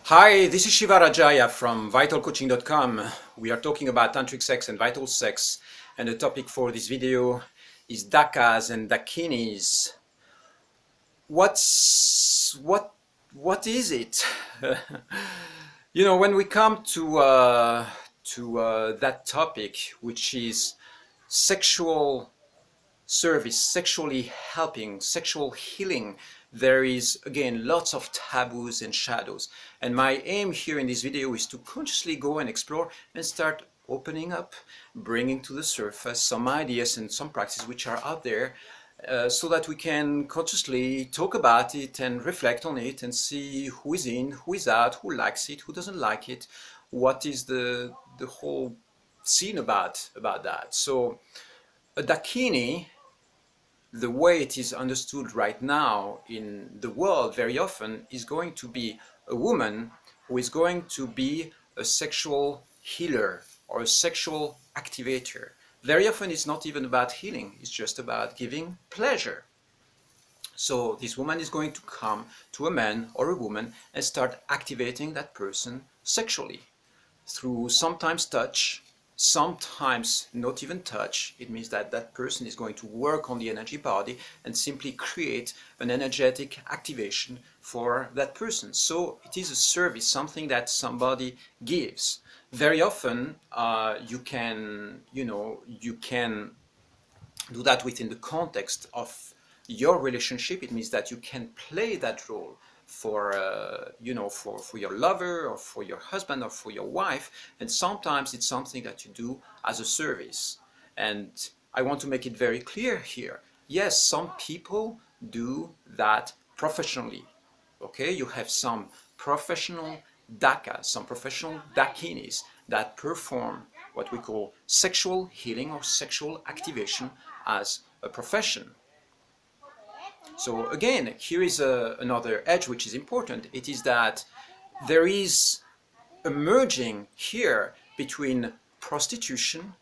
Hi, this is Shiva Rajaya from vitalcoaching.com. We are talking about tantric sex and vital sex, and the topic for this video is Dakas and Dakinis. What is it? You know, when we come to that topic, which is sexual service, sexually helping, sexual healing, there is again lots of taboos and shadows, and my aim here in this video is to consciously go and explore and start opening up, bringing to the surface some ideas and some practices which are out there, so that we can consciously talk about it and reflect on it and see who is in, who is out, who likes it, who doesn't like it, what is the whole scene about that. So a Dakini, the way it is understood right now in the world very often, is going to be a woman who is going to be a sexual healer or a sexual activator. Very often it's not even about healing, it's just about giving pleasure. So this woman is going to come to a man or a woman and start activating that person sexually through sometimes touch, sometimes not even touch. It means that that person is going to work on the energy body and simply create an energetic activation for that person. So it is a service, something that somebody gives. Very often you can do that within the context of your relationship. It means that you can play that role for for your lover or for your husband or for your wife, and sometimes it's something that you do as a service. And I want to make it very clear here, yes, some people do that professionally. Okay, you have some professional Dakas, some professional Dakinis that perform what we call sexual healing or sexual activation as a profession. So again, here is another edge which is important. It is that there is a merging here between prostitution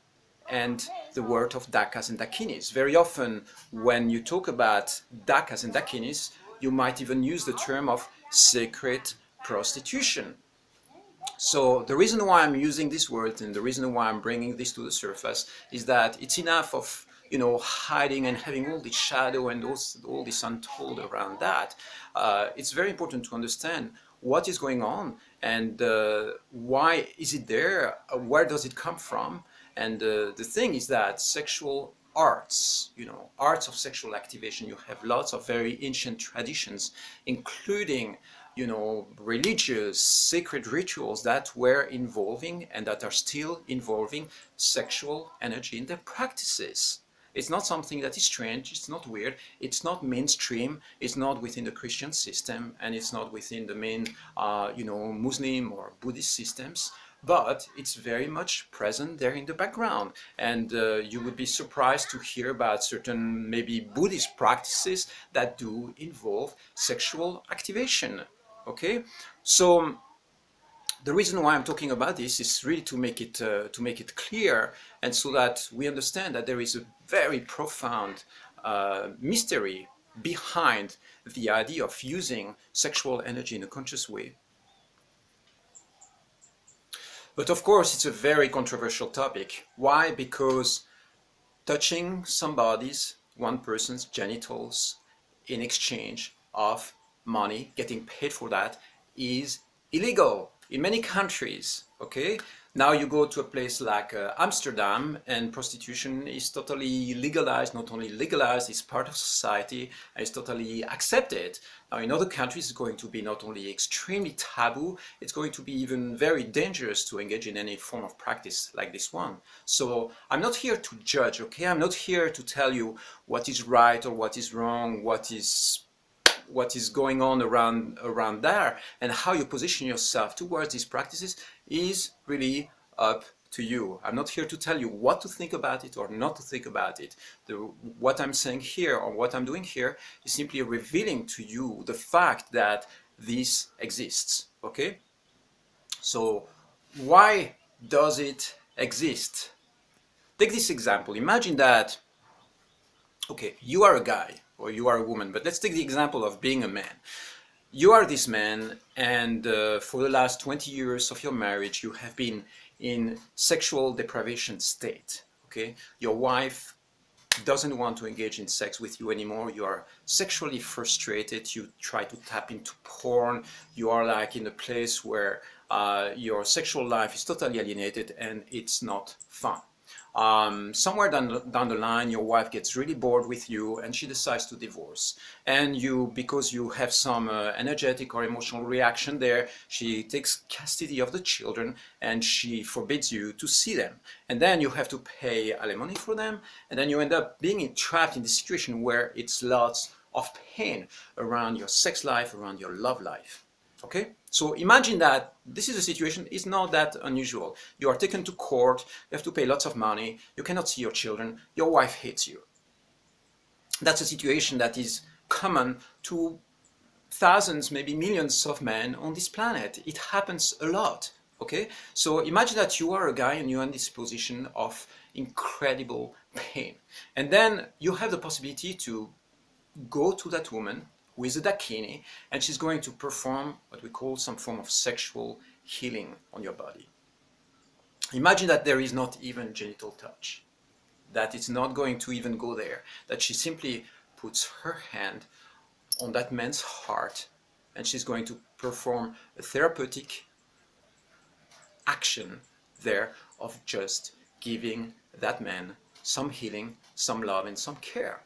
and the word of Dakas and Dakinis. Very often when you talk about Dakas and Dakinis, you might even use the term of sacred prostitution. So the reason why I'm using this word and the reason why I'm bringing this to the surface is that it's enough of hiding and having all this shadow and all this untold around that. It's very important to understand what is going on and why is it there, where does it come from. And the thing is that sexual arts, arts of sexual activation, you have lots of very ancient traditions, including religious sacred rituals that were involving and that are still involving sexual energy in their practices. It's not something that is strange, it's not weird, it's not mainstream, it's not within the Christian system, and it's not within the main Muslim or Buddhist systems, but it's very much present there in the background. And you would be surprised to hear about certain maybe Buddhist practices that do involve sexual activation. Okay, so the reason why I'm talking about this is really to make it clear, and so that we understand that there is a very profound mystery behind the idea of using sexual energy in a conscious way. But of course, it's a very controversial topic. Why? Because touching one person's genitals in exchange of money, getting paid for that, is illegal in many countries. Okay, now you go to a place like Amsterdam and prostitution is totally legalized. Not only legalized, it's part of society and it's totally accepted. Now in other countries it's going to be not only extremely taboo, it's going to be even very dangerous to engage in any form of practice like this one. So I'm not here to judge, okay? I'm not here to tell you what is right or what is wrong, what is going on around there, and how you position yourself towards these practices is really up to you. I'm not here to tell you what to think about it or not to think about it. What I'm saying here, or what I'm doing here, is simply revealing to you the fact that this exists. Okay, so why does it exist? Take this example. Imagine that, okay, you are a guy or you are a woman, but let's take the example of being a man. You are this man, and for the last 20 years of your marriage, you have been in sexual deprivation state. Okay, your wife doesn't want to engage in sex with you anymore. You are sexually frustrated. You try to tap into porn. You are like in a place where your sexual life is totally alienated and it's not fun. Somewhere down the line, your wife gets really bored with you and she decides to divorce. And you, because you have some energetic or emotional reaction there, she takes custody of the children and she forbids you to see them. And then you have to pay alimony for them. And then you end up being trapped in this situation where it's lots of pain around your sex life, around your love life. Okay, so imagine that this is a situation, it's not that unusual. You are taken to court, you have to pay lots of money, you cannot see your children, your wife hates you. That's a situation that is common to thousands, maybe millions of men on this planet. It happens a lot. Okay, so imagine that you are a guy and you're in this position of incredible pain. And then you have the possibility to go to that woman who is a Dakini, and she's going to perform what we call some form of sexual healing on your body. Imagine that there is not even genital touch, that it's not going to even go there, that she simply puts her hand on that man's heart and she's going to perform a therapeutic action there of just giving that man some healing, some love, and some care.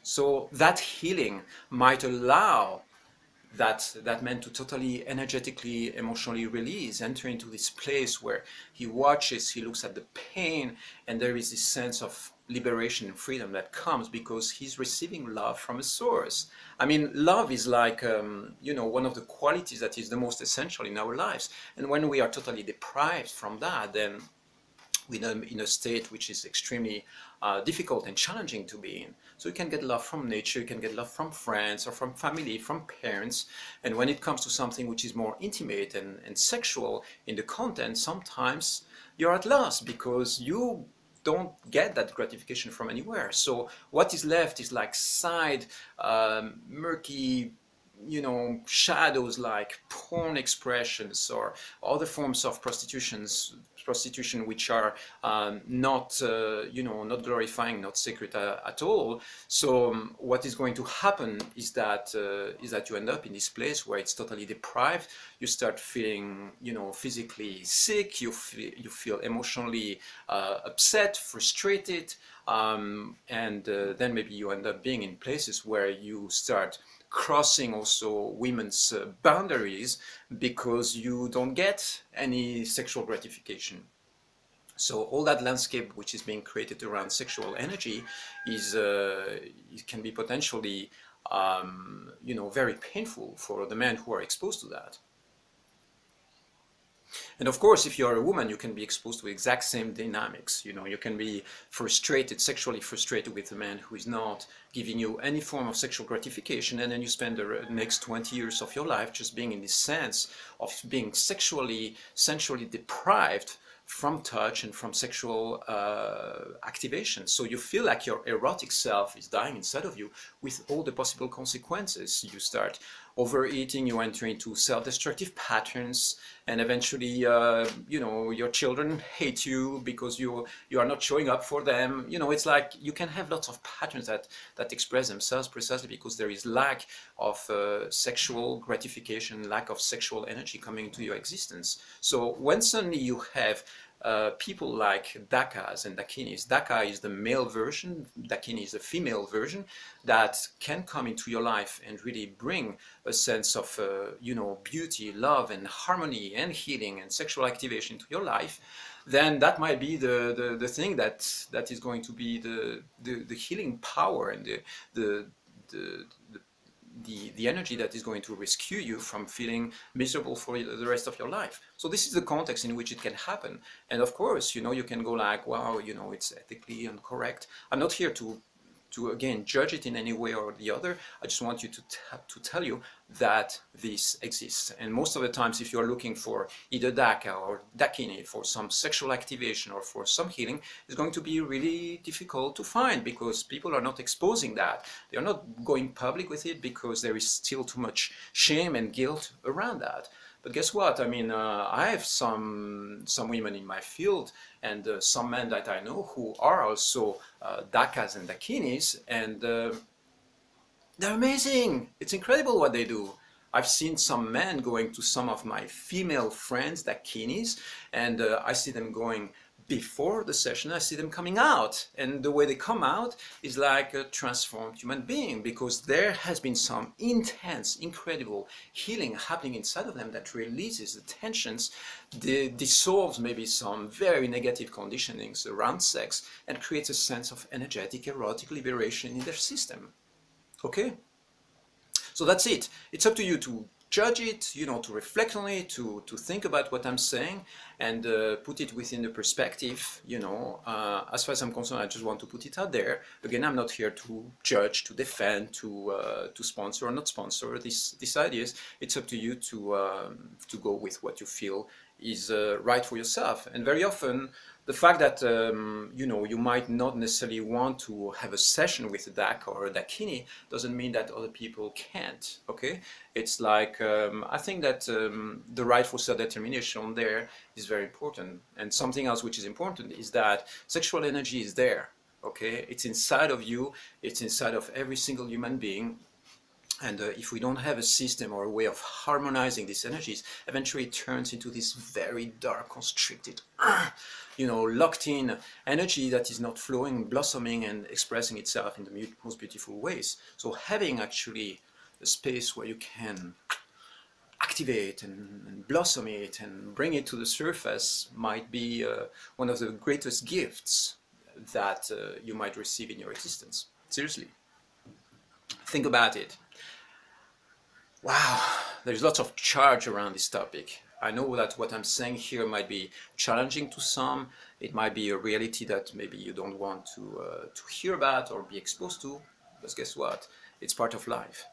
So that healing might allow that man to totally energetically, emotionally release, enter into this place where he watches, he looks at the pain, and there is this sense of liberation and freedom that comes because he's receiving love from a source. I mean, love is like, one of the qualities that is the most essential in our lives. And when we are totally deprived from that, then we're in a state which is extremely difficult and challenging to be in. So you can get love from nature, you can get love from friends or from family, from parents. And when it comes to something which is more intimate and sexual in the content, sometimes you're at loss because you don't get that gratification from anywhere. So what is left is like side, murky, shadows like porn expressions or other forms of prostitution which are not glorifying, not sacred at all. So what is going to happen is that you end up in this place where it's totally deprived. You start feeling, physically sick. You feel emotionally upset, frustrated, and then maybe you end up being in places where you start crossing also women's boundaries because you don't get any sexual gratification. So all that landscape which is being created around sexual energy is it can be potentially very painful for the men who are exposed to that. And of course, if you're a woman, you can be exposed to exact same dynamics. You can be frustrated, sexually frustrated with a man who is not giving you any form of sexual gratification, and then you spend the next 20 years of your life just being in this sense of being sensually deprived from touch and from sexual activation. So you feel like your erotic self is dying inside of you with all the possible consequences. You start overeating, you enter into self-destructive patterns, and eventually your children hate you because you are not showing up for them. It's like you can have lots of patterns that express themselves precisely because there is lack of sexual gratification, lack of sexual energy coming into your existence. So when suddenly you have people like Dakas and Dakinis. Daka is the male version, Dakini is the female version, that can come into your life and really bring a sense of beauty, love and harmony and healing and sexual activation to your life. Then that might be the thing that is going to be the healing power and the energy that is going to rescue you from feeling miserable for the rest of your life. So this is the context in which it can happen. And of course, you can go like, wow, it's ethically incorrect. I'm not here to to again judge it in any way or the other. I just want you to tell you that this exists. And most of the times, if you're looking for either Daka or Dakini for some sexual activation or for some healing, it's going to be really difficult to find because people are not exposing that. They are not going public with it because there is still too much shame and guilt around that. But guess what? I mean, I have some women in my field and some men that I know who are also Dakas and Dakinis, and they're amazing. It's incredible what they do. I've seen some men going to some of my female friends, Dakinis, and I see them going before the session. I see them coming out, and the way they come out is like a transformed human being, because there has been some intense, incredible healing happening inside of them that releases the tensions, dissolves maybe some very negative conditionings around sex, and creates a sense of energetic, erotic liberation in their system. Okay? So that's it. It's up to you to judge it, you know, to reflect on it, to think about what I'm saying, and put it within the perspective, you know. As far as I'm concerned, I just want to put it out there. Again, I'm not here to judge, to defend, to sponsor or not sponsor these ideas. It's up to you to go with what you feel is right for yourself. And very often, the fact that you know, you might not necessarily want to have a session with a Dak or a Dakini doesn't mean that other people can't. Okay, it's like I think that the right for self-determination there is very important. And something else which is important is that sexual energy is there. Okay, it's inside of you. It's inside of every single human being. And if we don't have a system or a way of harmonizing these energies, eventually it turns into this very dark, constricted, you know, locked-in energy that is not flowing, blossoming, and expressing itself in the most beautiful ways. So having actually a space where you can activate and blossom it and bring it to the surface might be one of the greatest gifts that you might receive in your existence. Seriously. Think about it. Wow, there's lots of charge around this topic. I know that what I'm saying here might be challenging to some. It might be a reality that maybe you don't want to hear about or be exposed to. But guess what? It's part of life.